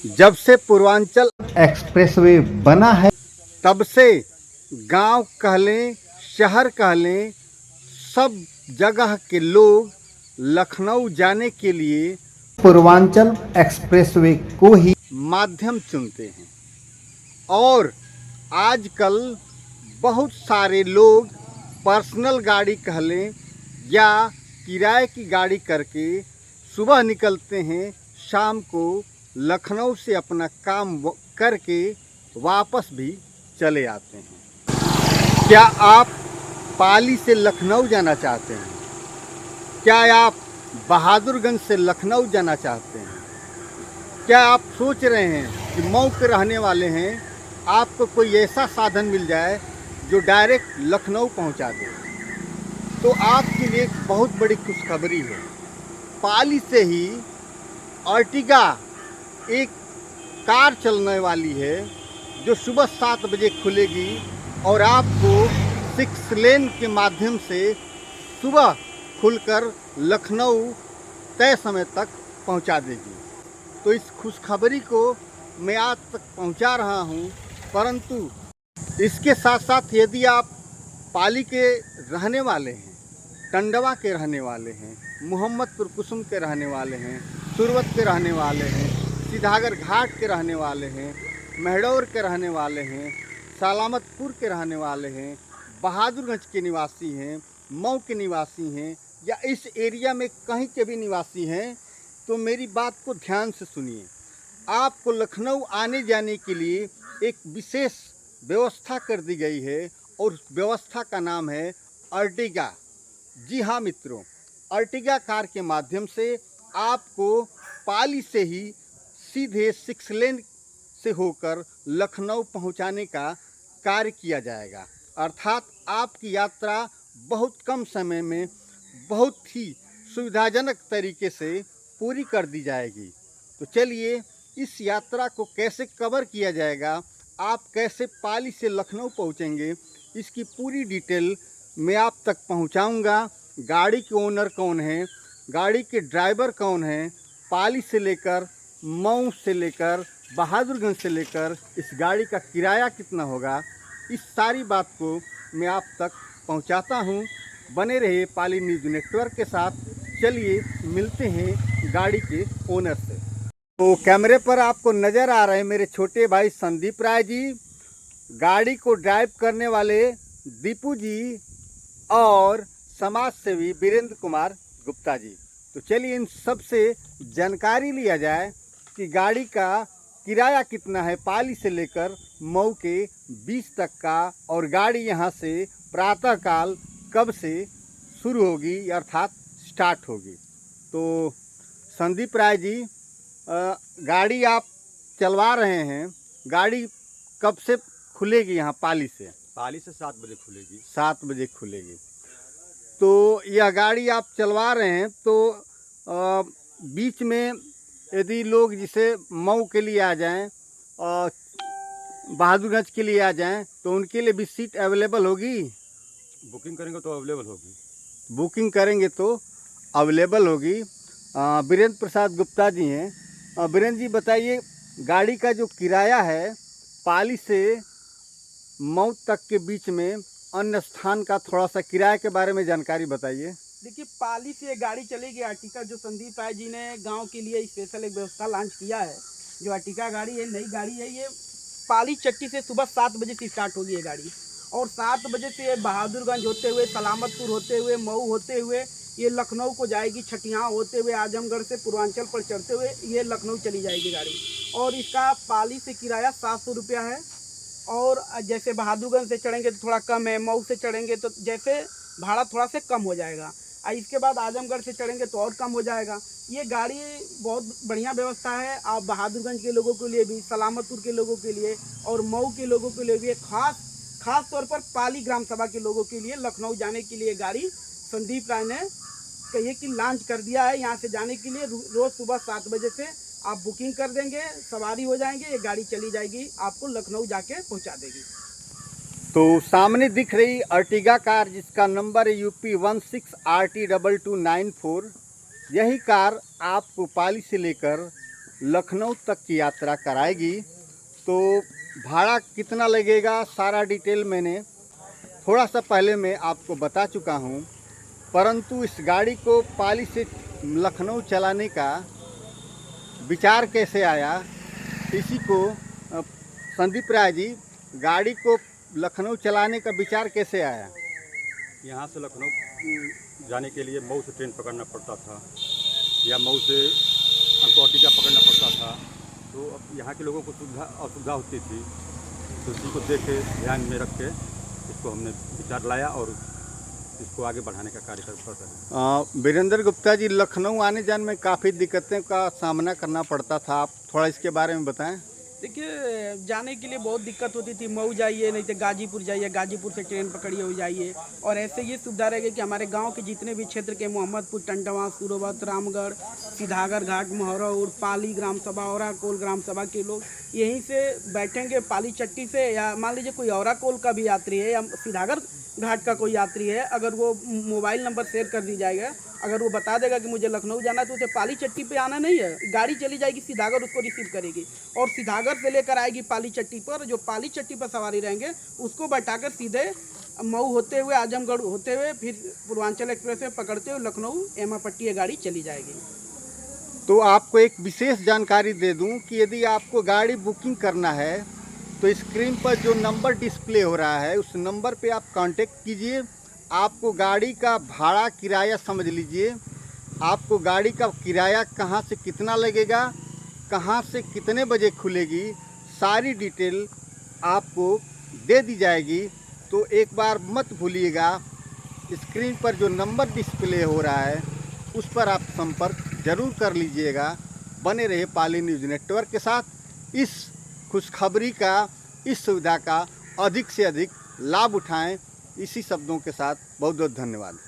जब से पूर्वांचल एक्सप्रेसवे बना है तब से गांव कह लें, शहर कह लें, सब जगह के लोग लखनऊ जाने के लिए पूर्वांचल एक्सप्रेसवे को ही माध्यम चुनते हैं। और आजकल बहुत सारे लोग पर्सनल गाड़ी कह लें या किराए की गाड़ी करके सुबह निकलते हैं, शाम को लखनऊ से अपना काम करके वापस भी चले आते हैं। क्या आप पाली से लखनऊ जाना चाहते हैं? क्या आप बहादुरगंज से लखनऊ जाना चाहते हैं? क्या आप सोच रहे हैं कि मऊ के रहने वाले हैं, आपको कोई ऐसा साधन मिल जाए जो डायरेक्ट लखनऊ पहुंचा दे? तो आपके लिए एक बहुत बड़ी खुशखबरी है। पाली से ही अर्टिगा एक कार चलने वाली है जो सुबह 7 बजे खुलेगी और आपको 6 लेन के माध्यम से सुबह खुलकर लखनऊ तय समय तक पहुंचा देगी। तो इस खुशखबरी को मैं आज तक पहुंचा रहा हूं, परंतु इसके साथ साथ यदि आप पाली के रहने वाले हैं, टंडवा के रहने वाले हैं, मोहम्मदपुर कुसुम के रहने वाले हैं, सुरवत के रहने वाले हैं, सीधागर घाट के रहने वाले हैं, मेहडौर के रहने वाले हैं, सलामतपुर के रहने वाले हैं, बहादुरगंज के निवासी हैं, मऊ के निवासी हैं या इस एरिया में कहीं के भी निवासी हैं, तो मेरी बात को ध्यान से सुनिए। आपको लखनऊ आने जाने के लिए एक विशेष व्यवस्था कर दी गई है और उस व्यवस्था का नाम है अर्टिगा। जी हाँ मित्रों, अर्टिगा कार के माध्यम से आपको पाली से ही सीधे 6 लेन से होकर लखनऊ पहुंचाने का कार्य किया जाएगा। अर्थात आपकी यात्रा बहुत कम समय में बहुत ही सुविधाजनक तरीके से पूरी कर दी जाएगी। तो चलिए इस यात्रा को कैसे कवर किया जाएगा, आप कैसे पाली से लखनऊ पहुंचेंगे, इसकी पूरी डिटेल मैं आप तक पहुंचाऊंगा। गाड़ी के ओनर कौन है, गाड़ी के ड्राइवर कौन हैं, पाली से लेकर मऊ से लेकर बहादुरगंज से लेकर इस गाड़ी का किराया कितना होगा, इस सारी बात को मैं आप तक पहुंचाता हूं। बने रहिए पाली न्यूज़ नेटवर्क के साथ। चलिए मिलते हैं गाड़ी के ओनर से। तो कैमरे पर आपको नज़र आ रहे हैं मेरे छोटे भाई संदीप राय जी, गाड़ी को ड्राइव करने वाले दीपू जी और समाज सेवी वीरेंद्र कुमार गुप्ता जी। तो चलिए इन सब से जानकारी लिया जाए कि गाड़ी का किराया कितना है पाली से लेकर मऊ के 20 तक का, और गाड़ी यहाँ से प्रातःकाल कब से शुरू होगी अर्थात स्टार्ट होगी। तो संदीप राय जी, गाड़ी आप चलवा रहे हैं, गाड़ी कब से खुलेगी यहाँ पाली से? पाली से 7 बजे खुलेगी। 7 बजे खुलेगी। तो यह गाड़ी आप चलवा रहे हैं तो बीच में यदि लोग जिसे मऊ के लिए आ जाएं, बहादुरगंज के लिए आ जाएं, तो उनके लिए भी सीट अवेलेबल होगी? बुकिंग करेंगे तो अवेलेबल होगी। बुकिंग करेंगे तो अवेलेबल होगी। वीरेंद्र प्रसाद गुप्ता जी हैं। वीरेंद्र जी बताइए, गाड़ी का जो किराया है पाली से मऊ तक के बीच में अन्य स्थान का थोड़ा सा किराए के बारे में जानकारी बताइए। देखिए, पाली से गाड़ी चलेगी अर्टिगा, जो संदीप राय जी ने गांव के लिए स्पेशल एक व्यवस्था लॉन्च किया है। जो अर्टिगा गाड़ी है, नई गाड़ी है, ये पाली चट्टी से सुबह 7 बजे से स्टार्ट होगी ये गाड़ी, और 7 बजे से बहादुरगंज होते हुए, सलामतपुर होते हुए, मऊ होते हुए ये लखनऊ को जाएगी, छटियाँ होते हुए, आजमगढ़ से पूर्वांचल पर चढ़ते हुए ये लखनऊ चली जाएगी गाड़ी। और इसका पाली से किराया 700 रुपया है। और जैसे बहादुरगंज से चढ़ेंगे तो थोड़ा कम है, मऊ से चढ़ेंगे तो जैसे भाड़ा थोड़ा से कम हो जाएगा, और इसके बाद आजमगढ़ से चढ़ेंगे तो और कम हो जाएगा। ये गाड़ी बहुत बढ़िया व्यवस्था है। आप बहादुरगंज के लोगों के लिए भी, सलामतपुर के लोगों के लिए और मऊ के लोगों के लिए भी, खास तौर पर पाली ग्राम सभा के लोगों के लिए लखनऊ जाने के लिए गाड़ी संदीप राय ने कहिए कि लॉन्च कर दिया है। यहाँ से जाने के लिए रोज़ सुबह 7 बजे से आप बुकिंग कर देंगे, सवारी हो जाएंगे, ये गाड़ी चली जाएगी, आपको लखनऊ जाके पहुँचा देगी। तो सामने दिख रही अर्टिगा कार जिसका नंबर है UP 16RT2294, यही कार आपको पाली से लेकर लखनऊ तक की यात्रा कराएगी। तो भाड़ा कितना लगेगा सारा डिटेल मैंने थोड़ा सा पहले मैं आपको बता चुका हूँ, परंतु इस गाड़ी को पाली से लखनऊ चलाने का विचार कैसे आया, इसी को संदीप राय जी, गाड़ी को लखनऊ चलाने का विचार कैसे आया? यहाँ से लखनऊ जाने के लिए मऊ से ट्रेन पकड़ना पड़ता था या मऊ से हमको अर्टिगा पकड़ना पड़ता था, तो अब यहाँ के लोगों को असुविधा होती थी। तो इसी को देख के ध्यान में रख के इसको हमने विचार लाया और इसको आगे बढ़ाने का कार्य कर रहे हैं। वीरेंद्र गुप्ता जी, लखनऊ आने जाने में काफ़ी दिक्कतें का सामना करना पड़ता था, आप थोड़ा इसके बारे में बताएं। देखिए, जाने के लिए बहुत दिक्कत होती थी। मऊ जाइए, नहीं तो गाजीपुर जाइए, गाजीपुर से ट्रेन पकड़िए हो जाइए। और ऐसे ये सुविधा रहेगी कि हमारे गांव के जितने भी क्षेत्र के मोहम्मदपुर, टंडवा, सूरोवत, रामगढ़, सीधागर घाट, महरौर, पाली ग्राम सभा, औराकोल ग्राम सभा के लोग यहीं से बैठेंगे पाली चट्टी से, या मान लीजिए कोई औराकोल का भी यात्री है या सीधागर घाट का कोई यात्री है, अगर वो मोबाइल नंबर शेयर कर दी जाएगा, अगर वो बता देगा कि मुझे लखनऊ जाना है, तो उसे पाली चट्टी पे आना नहीं है, गाड़ी चली जाएगी सीधागर, उसको रिसीव करेगी और सीधागर से लेकर आएगी पाली चट्टी पर। जो पाली चट्टी पर सवारी रहेंगे उसको बैठाकर सीधे मऊ होते हुए, आजमगढ़ होते हुए, फिर पूर्वांचल एक्सप्रेस वे पकड़ते हुए लखनऊ एमापट्टी ये गाड़ी चली जाएगी। तो आपको एक विशेष जानकारी दे दूं कि यदि आपको गाड़ी बुकिंग करना है तो स्क्रीन पर जो नंबर डिस्प्ले हो रहा है उस नंबर पे आप कांटेक्ट कीजिए। आपको गाड़ी का भाड़ा किराया समझ लीजिए, आपको गाड़ी का किराया कहाँ से कितना लगेगा, कहाँ से कितने बजे खुलेगी, सारी डिटेल आपको दे दी जाएगी। तो एक बार मत भूलिएगा, स्क्रीन पर जो नंबर डिस्प्ले हो रहा है उस पर आप संपर्क ज़रूर कर लीजिएगा। बने रहे पाली न्यूज़ नेटवर्क के साथ। इस खुशखबरी का, इस सुविधा का अधिक से अधिक लाभ उठाएं। इसी शब्दों के साथ बहुत बहुत धन्यवाद।